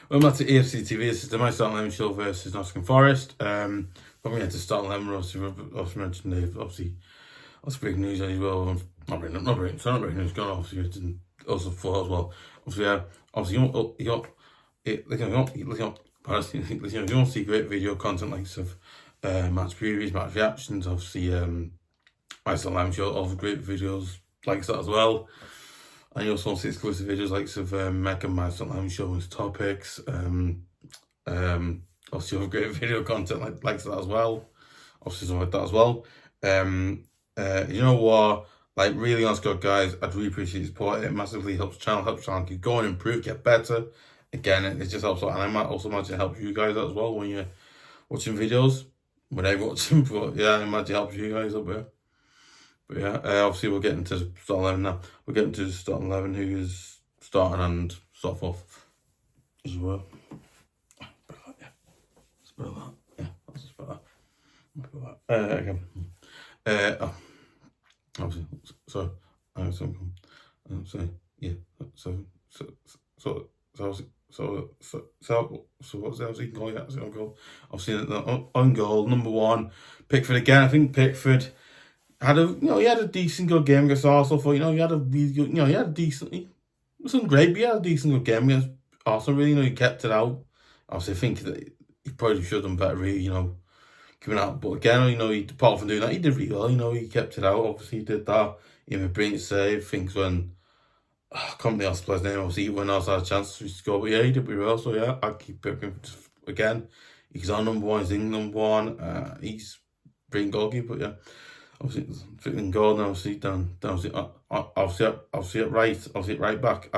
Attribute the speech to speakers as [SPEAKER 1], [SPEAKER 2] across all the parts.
[SPEAKER 1] Welcome back to EFC TV. This is the My Starting 11 show versus Nottingham Forest. Probably had to start 11. Obviously mentioned Dave. Obviously, that's big news as well. Not breaking news. Gone. Obviously, it's also for as well. Obviously, if you want to see great video content like of match previews, match reactions, obviously, My Starting 11 show offers great videos like that as well. And you also want to see exclusive videos like of Meg and My Starting show and topics. Obviously, have great video content like that as well. Obviously, something like that as well. You know what? Like, really honest God, guys, I'd really appreciate your support. It massively helps the channel keep going, improve, get better. Again, it just helps out. And I might also imagine it helps you guys as well when you're watching videos. Whenever watching, but yeah, I imagine it helps you guys up there. But yeah, obviously we're getting to start 11 now. We're getting to start 11 who is starting and start off as well. Yeah, spell that. Yeah, that's a spell that. Again. Obviously, so yeah, so what's else you can call it? Obviously, on goal, number one, Pickford again. I think Pickford had he had a decent good game against Arsenal. For he had a really good, he had a decent. It wasn't great, but he had a decent good game against Arsenal. Really, he kept it out. Obviously, I think that he probably should have done better. Really, coming out. But again, apart from doing that, he did really well. He kept it out. Obviously, he did that. He made a brilliant save. Things when I can't be asked to play his name. Obviously, when else had a chance to score, but yeah, he did really well. So yeah, I'd keep picking again. He's our number one. He's England number one. He's brilliant goalkeeper. But yeah. Obviously, fitting goal now. Obviously, down. Obviously, at right back.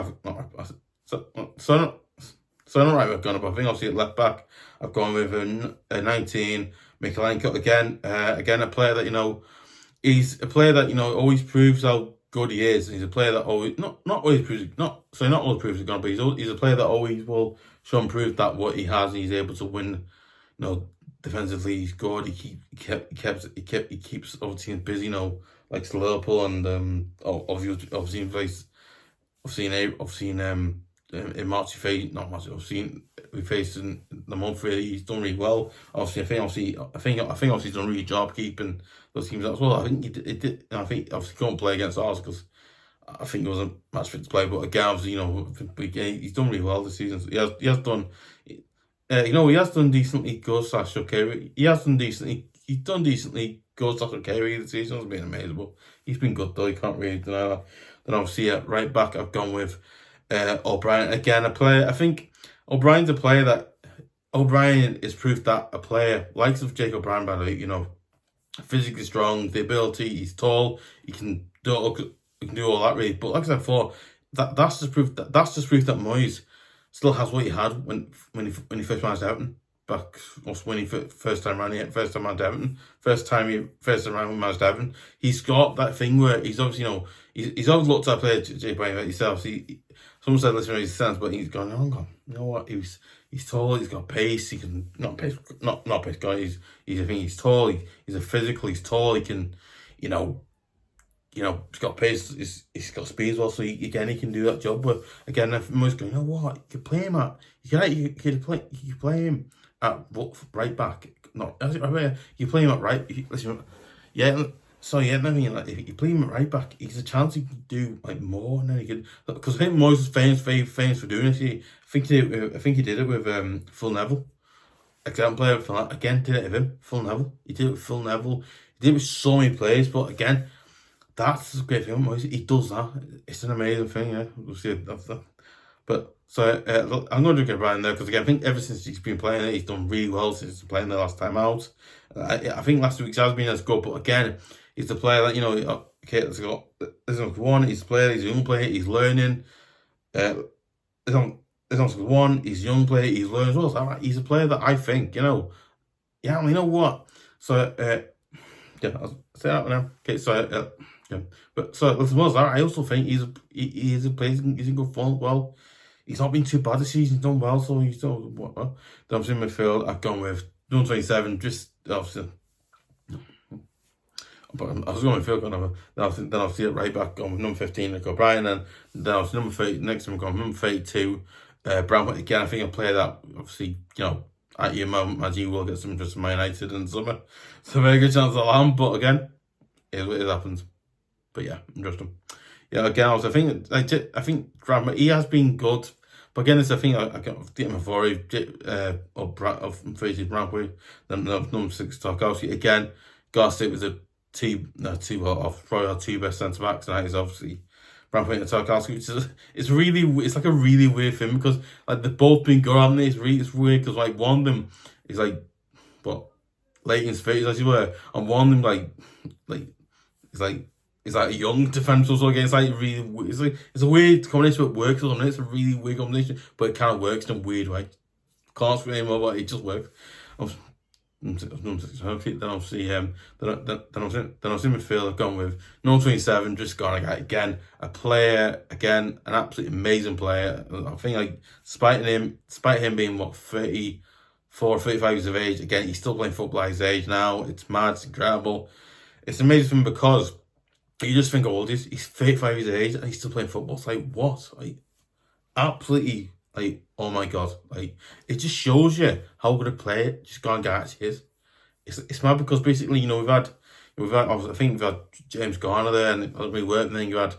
[SPEAKER 1] So not right back gone up. I think obviously at left back, I've gone with a 19 Mykolenko again. Again, a player that he's a player that always proves how good he is. He's a player that always not always proves he's gonna be. He's a player that always will show and prove that what he has. He's able to win. Defensively, he's good. He keeps other teams busy. Like Liverpool and obviously in March we faced in the month. Really, he's done really well. Obviously, I think he's done a really job keeping those teams as well. I think he did. I think obviously he couldn't play against Arsenal because I think he wasn't match fit to play. But again, obviously, he's done really well this season. So he has done. He has done decently good / okay. He's done decently good / okay this season. It's been amazing, but he's been good though. You can't really deny that. Then obviously at right back, I've gone with O Brien again. A player. I think O'Brien's a player that O'Brien is proof that a player likes of Jake O'Brien, by the way, physically strong, the ability, he's tall, he can do all that really. But like I said before, that's just proof that Moyes still has what he had when he first managed Everton back. When he first time around Everton, first time around managed Everton, he's got that thing where he's obviously he's always looked at player Jay Bryan himself. Someone said listen to his sense, but he's gone. Oh, you know what? He's tall. He's got pace. He can not pace. Not pace guy. He's tall. He's a physical. He's tall. He can he's got pace, he's got speed as well, so he can do that job. But again, if Moyes going, you know what, you could play him at, you could play him at right back. No, you play him at right. If you play him at right back, he's a chance he can do more, and then he could, because I think Moyes is famous for doing this. I think he did it with Phil Neville. Example player for that. Again, did it with him, Phil Neville. He did it with Phil Neville. He did it with so many players, but again. That's a great thing. He does that. It's an amazing thing, yeah. We'll see that. But so I'm going to get Brian there because again, I think ever since he's been playing it, he's done really well since playing the last time out. I think last week's has been as good, but again, he's the player that okay, let's go. There's one. He's a player. He's a young player. He's learning. There's one. He's a young player. He's learning as well. So he's a player that I think you know what. So yeah, I'll say that now. Okay, so. Yeah, but so as well as that, I also think he's a player. He's in good form. Well, he's not been too bad this season. He's done well, so he's done what. Then obviously in midfield, I've gone with number 27. Just obviously, but I was going midfield. Then obviously at right back, gone with number 15. I go Brian, and then obviously number 30. Next time, I'm going number 32. Brantwaite again, I think a player that obviously, at your moment, as you will get some interest in Man United in the summer. It's a very good chance of land, but again, it happens. But yeah, interesting. Yeah, again, I think Brantwaite, he has been good. But again, it's a thing I got him before. Of Brantwaite, then number 6 Tarkowski again. Gotta stick with the probably our two best centre backs, and that is obviously Brantwaite and Tarkowski, which is it's like a really weird thing because like they've both been good, haven't they? It's weird because like one of them is like late in his 30s as you were, and one of them it's like a young defender. So again, it's like really it's a weird combination, but it works. It's a really weird combination, but it kind of works in a weird way. Can't explain more, but it just works. Then obviously then obviously midfield I've gone with number 27, just gone again, a player, again, an absolutely amazing player. I think like despite him being 34, 35 years of age, again he's still playing football at his age now. It's mad, it's incredible. It's amazing because you just think how old he is. He's 35 years of age and he's still playing football. It's like what? Like absolutely. Like, oh my god, like it just shows you how good a player just gone guys is. It's mad because basically, we've had I think we've had James Garner there and it doesn't really work, and then you had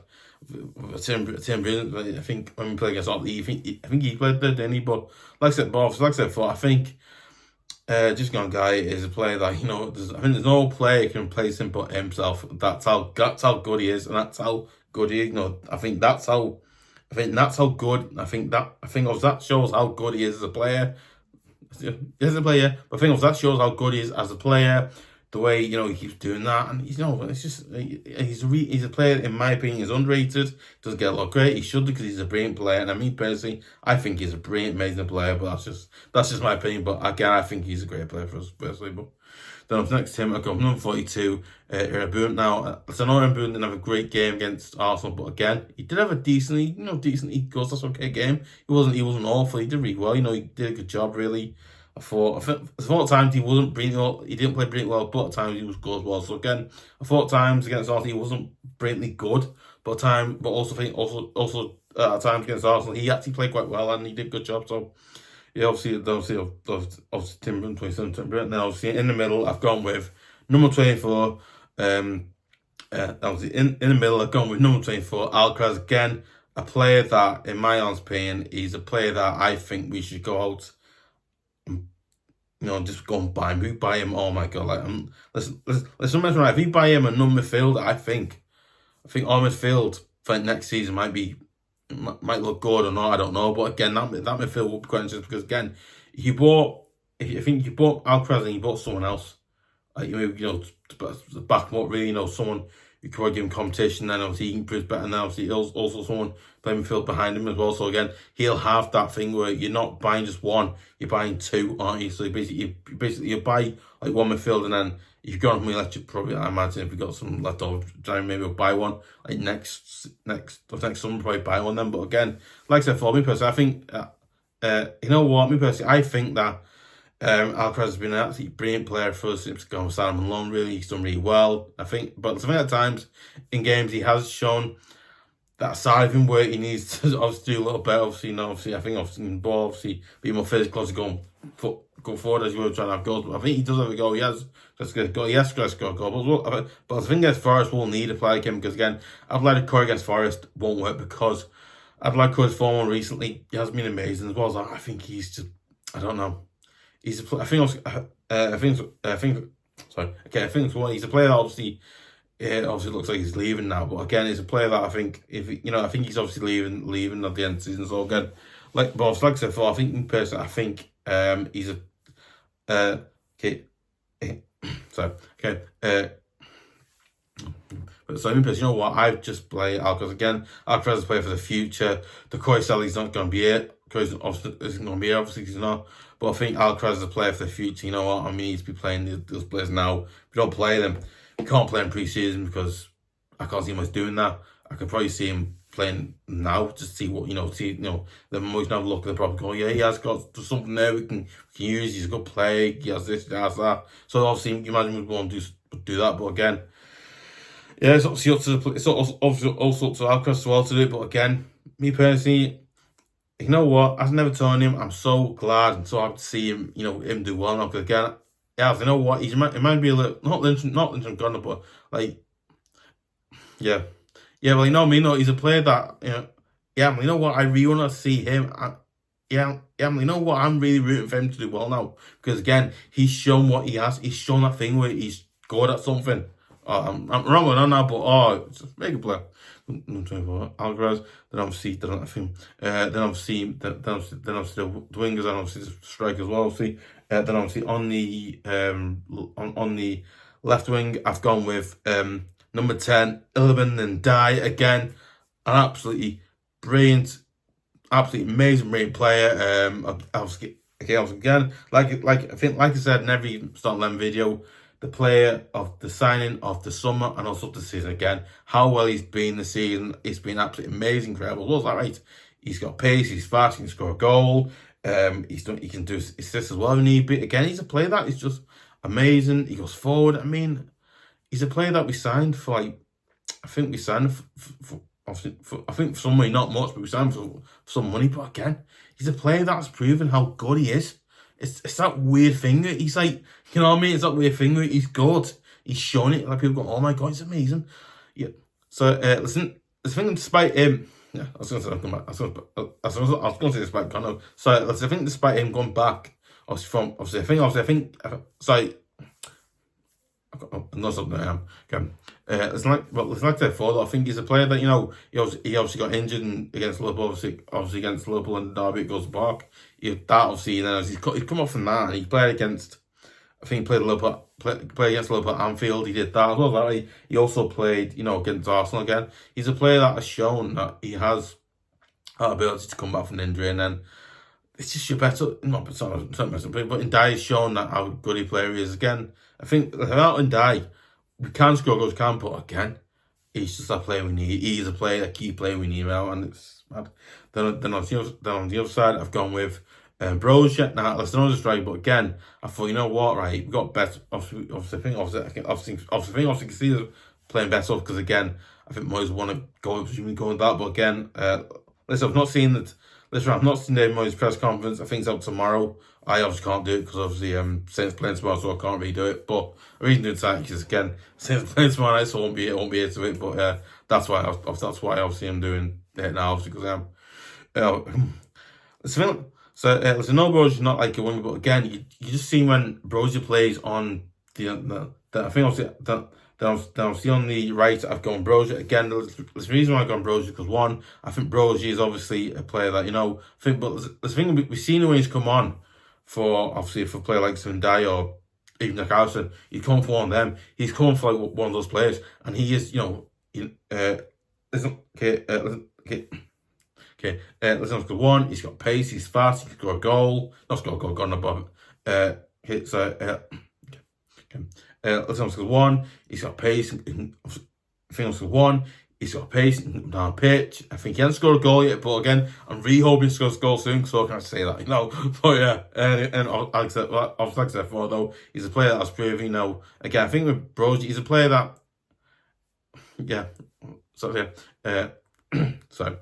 [SPEAKER 1] Tim Brilliant. I think when we played against Otley, I think he played there, didn't he? But like I said, I think just gone guy is a player that I think there's no player who can replace him but himself. That's how good he is, and that's how good he is. I think that's how good. I think that shows how good he is as a player. As a player, but I think that shows how good he is as a player. The way he keeps doing that, and it's just he's a player in my opinion is underrated. Doesn't get a lot of credit. He should, because he's a brilliant player, and I mean personally, I think he's a brilliant, amazing player. But that's just my opinion. But again, I think he's a great player for us personally. But then up next to him, I got number 42, iroegbunam. Now, I know iroegbunam didn't have a great game against Arsenal, but again, he did have a decently good, that's okay game. He wasn't awful. He did really well. He did a good job, really. I thought at times he wasn't brilliant well. He didn't play brilliant well, but at times he was good as well. So again, I thought at times against Arsenal he wasn't brilliantly good, but at times against Arsenal he actually played quite well and he did a good job. So yeah, obviously Tim 27, and then obviously in the middle I've gone with number 24. Obviously in the middle I've gone with number 24, aleraez, again, a player that in my honest opinion he's a player that I think we should go out. Just go and buy him. We buy him. Oh my god! Like, let's remember, if we buy him a number midfield, I think our midfield for next season might look good or not. I don't know, but again, that midfield will be quite interesting because again, you bought aleraez and you bought someone else. Like to back him up, really. Someone you could probably give him competition. Then obviously he can prove better. And then obviously also someone playing midfield behind him as well. So again, he'll have that thing where you're not buying just one, you're buying two, aren't you? So basically you buy like one midfield, and then if you've got something left, you probably, I imagine if you've got some left over, maybe we'll buy one. Like next summer, probably buy one then. But again, like I said, for me personally, I think I think that aleraez has been an absolutely brilliant player for us since going with on loan. Really, he's done really well. I think, but some at times in games he has shown that side of him where he needs to obviously do a little better. Obviously, I think in ball, obviously be more physical, go forward as you were trying to have goals. But I think he does have a goal. He has just got a goal. Yes, just got a goal. But I think against Forest we'll need a player like him because again, Doucoure against Forest won't work because Doucoure's form recently he has been amazing as well. So I think he's just, I don't know. He's a, I think he's a player that obviously looks like he's leaving now. But again, he's a player that I think I think he's obviously leaving at the end of the season. So again, like I said before, I think personally, I think he's a So in person, I just play aleraez again. Aleraez is a player for the future. Doucoure he's not going to be here. Because obviously isn't going to be here. Obviously he's not. But I think aleraez is a player for the future. You know what? I mean, he needs to be playing those players now. If you don't play them, you can't play in pre-season because I can't see him as doing that. I could probably see him playing now to see what then we can have a look at the problem. Go, yeah, he has got something there we can use. He's a good player. He has this, he has that. So obviously, you imagine we'd want to do that. But again, yeah, it's obviously up to also up to aleraez as well to do it. But again, me personally, you know what? As an Evertonian, I'm so glad and so happy to see him, him do well now. Because again, yeah, you know what? It might be a little not Lynch Gunner, but like, yeah, yeah. Well, me, no, he's a player that yeah. You know what? I really want to see him. Yeah, you know what? I'm really rooting for him to do well now because again, he's shown what he has. He's shown that thing where he's good at something. I'm wrong on that, but it's a mega player. Aleraez. Then obviously, then obviously the wingers and obviously the strike as well. Obviously, then obviously on the left wing, I've gone with number 10, Ndiaye again, an absolutely brilliant. Absolutely amazing, brilliant player. Obviously, again, like I said in every Start Lem video, the player of the signing of the summer and also the season again. How well he's been this season, it's been absolutely amazing, incredible. Was that right? He's got pace, he's fast, he can score a goal. He can do assists as well if need be. Again, he's a player that is just amazing. He goes forward. I mean, he's a player that we signed for like, I think we signed for I think for some money, not much, but we signed for some money. But again, he's a player that's proven how good he is. It's that weird thing. He's like, you know what I mean? It's that weird thing. He's good. He's shown it. Like people go, oh my god, he's amazing. Yeah. So listen, the thing despite him, yeah, I was gonna say despite Connor. So I think despite him going back, I think sorry. I'm not something I am. Okay. It's like I said before, I think he's a player that he obviously got injured against Liverpool, obviously against Liverpool and Derby at Goes Park. That obviously, and then he's come off from that and he played against. I think he played against Liverpool at Anfield. He did that as well. That he also played against Arsenal again. He's a player that has shown that he has that ability to come back from an injury, and then it's just your better. But Ndiaye has shown that how good a player he is again. I think without Ndiaye, we can score goals, but again, he's just that player we need. He's a player, a key player we need now, and it's mad. Then on the other side, I've gone with Broja. Now, that's another strike, but again, I thought, you know what, right, we got better. Obviously, I can see us playing better because again, I think Moyes want to go with that, but again, listen, I've not seen that. Listen, I've not seen David Moyes' press conference. I think it's out tomorrow. I obviously can't do it because obviously Saints playing tomorrow, so I can't really do it. But the reason doing that because again, Saints playing tomorrow night, so I won't be here to it. But that's why obviously I'm doing it now, obviously because listen, no Broja not like a winger, but again, you just see when Broja plays on the I think obviously that on the right, I've gone Broja. Again, the reason why I've gone Broja because one, I think Broja is obviously a player that, but the thing we've seen when he's come on for a player like Ndiaye or even Tarkowski, he's come for one of them. He's come for like one of those players, and he is, listen, one, he's got pace, he's fast, he can score a goal. Not score a goal, gone above. Listen, one, he's got pace. One, he's got pace down pitch. I think he hasn't scored a goal yet, but again, I'm really hoping he scores a goal soon, so I can't say that, But yeah, and like I said before, though, he's a player that's proven, again, I think with Broja, he's a player that, yeah, sorry, sorry.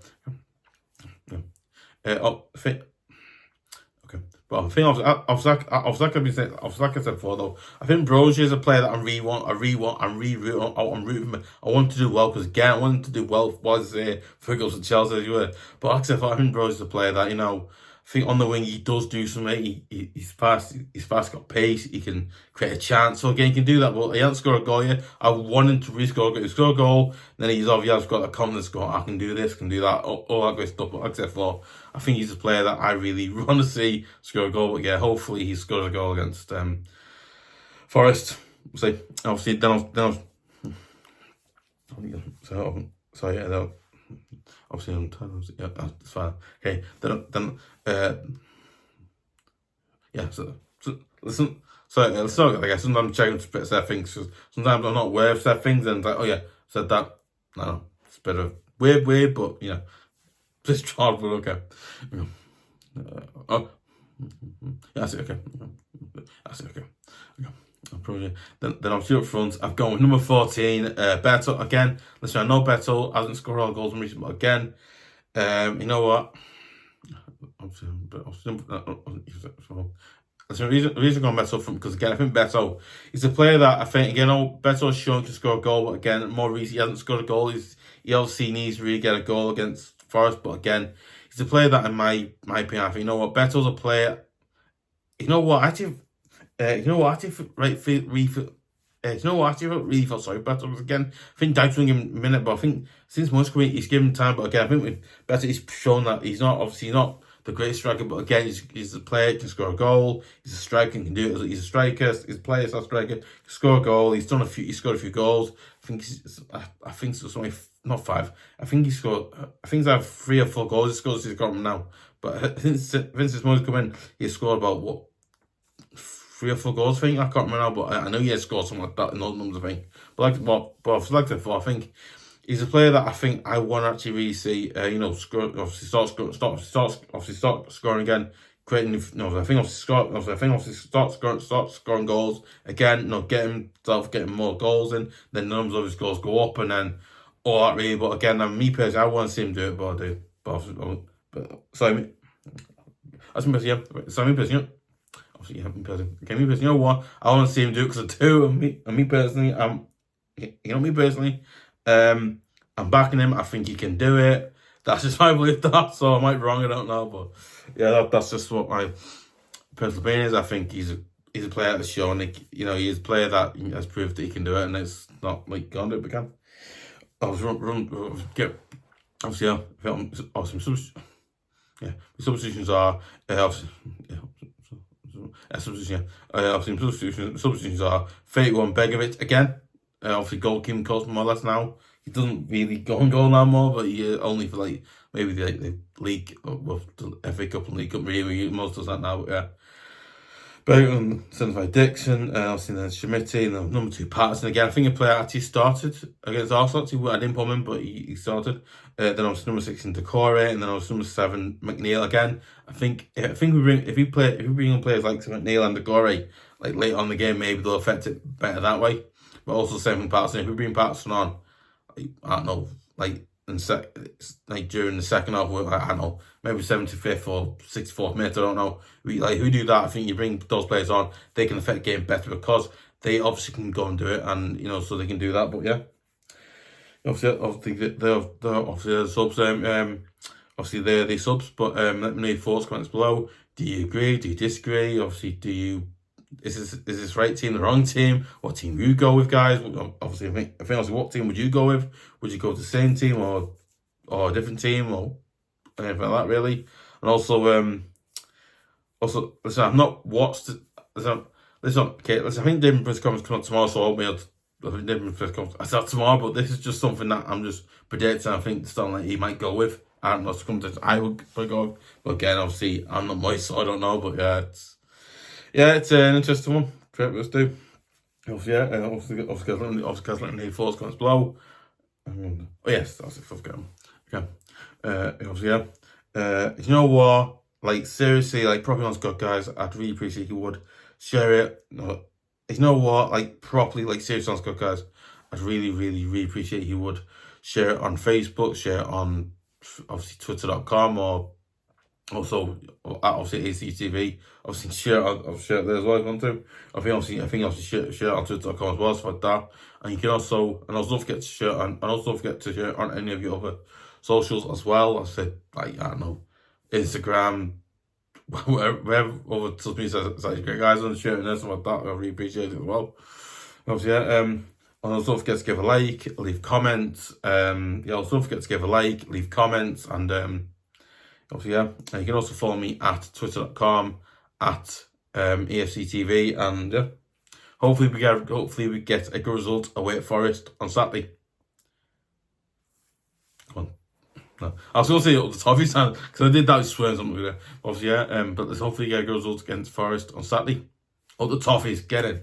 [SPEAKER 1] Okay, but I think like I said before though, I think Broja is a player that I'm rooting for. I want to do well because again, I want to do well for goes to Chelsea. But like I said, I think Broja is a player that I think on the wing he does do something. He's fast. He's fast. Got pace. He can create a chance. So again, he can do that. But he hasn't scored a goal yet. I want him to rescore. He score a goal. Then he's obviously got a confidence. Go, I can do this. Can do that. All that great stuff. But like I said, I think he's a player that I really want to see score a goal. But yeah, hopefully he scores a goal against Forest. We'll see. Obviously, so yeah. Obviously, yeah, that's fine. Okay, then yeah. So listen. So I guess sometimes I'm checking to set things. Sometimes I'm not aware of set things, and it's like, oh yeah, said that. No, it's a bit of weird, but just hard, but okay. Oh, yeah, I see. Okay, I see. Okay. Then obviously up front, I've gone with number 14, Beto. Again, listen, I know Beto hasn't scored all goals in recent, but again, you know what? The reason I'm going Beto from, because again I think Beto is a player that I think again Beto's shown can score a goal, but again more recently he hasn't scored a goal. He obviously needs to really get a goal against Forest, but again he's a player that in my opinion I think Beto's a player. Actually really felt sorry for Beto again. I think Dykes will give him a minute, but I think since Musgrave he's given time. But again, I think with Beto he's shown that he's not the greatest striker, but again he's a player who can score a goal. He's a striker and can do it. He's a striker. He's a player, he's a striker. Can score a goal. He's scored a few goals. I think it's only not 5. I think he's had 3 or 4 goals. He scores he's got them now. But since Musgrave come in, he's scored about 3 or 4 goals, I think. I can't remember now, but I know he has scored something like that in those numbers, I think. But I've selected for, I think he's a player that I think I want to actually really see, start scoring again, creating, I think start scoring goals again, getting more goals in, then the numbers of his goals go up, and then all that really. But again, me personally, I want to see him do it, but I do. Sorry, me personally. Obviously, me personally. Okay, me personally, you know what? I want to see him do it because I do. And me personally, I'm backing him. I think he can do it. That's just my belief. So I might be wrong. I don't know, but yeah, that's just what my personal opinion is. I think he's a player that's shown. He's a player that has proved that he can do it, and it's not like gone do it again. Substitutions are substitutions are 31 Begovic again. Obviously goalkeeping coach more or less now. He doesn't really go and goal now more, but he only for maybe the league, the FA Cup and League Cup really most does that now. Yeah. Beto sent by Dixon, obviously then Chermiti, and then number 2 Patterson again. I think a player actually started against Arsenal. I didn't put him in, but he started. Then obviously number 6 Doucoure, and then obviously number 7 McNeil again. I think if we bring in players like McNeil and Doucoure late on in the game, maybe they'll affect it better that way. But also same with Patterson. If we bring Patterson on, I don't know, during the second half, I don't know, maybe 75th or 64th minute, I don't know. Who do that? I think you bring those players on, they can affect the game better because they obviously can go and do it, and so they can do that. But yeah, obviously they're subs. Obviously they're the subs. But let me know your thoughts, comments below. Do you agree? Do you disagree? Obviously, is this right team, the wrong team? What team you go with, guys? Obviously, I think what team would you go with? Would you go with the same team or a different team or anything like that, really? And also, listen, I've not watched it. Listen, I think David press conference come out tomorrow, so I won't be able to. I think David press conference I said tomorrow, but this is just something that I'm just predicting. I think the style that he might go with. I don't know. I would probably go with. But again, obviously, I'm not moist, so I don't know. But yeah, it's an interesting one. Let's do. Obviously, guys, let me know your thoughts, comments below. Oh yes, that's it. Okay. Obviously, you know what? Seriously, probably on Scott, guys. I'd really appreciate if you would share it. You know what? Properly, seriously on Scott, guys. I'd really, really, really appreciate if you would share it on Facebook, share it on obviously twitter.com or also obviously ACTV. Obviously I'll share it there as well if you want to. I think obviously share it on twitter.com as well, stuff like that. And you can also don't forget to share it on any of your other socials as well. I said I don't know, Instagram, wherever other social media sites, great guys on sharing this and like that. I really appreciate it as well. Obviously, and also don't forget to give a like, leave comments. Also don't forget to give a like, leave comments, and obviously, you can also follow me at twitter.com at EFC TV, and hopefully we get a good result away at Forest on Saturday. Come on. No. I was going to say up the Toffees because I did that with swearing something there. Obviously, but let's hopefully get a good result against Forest on Saturday. Up the Toffees, get in.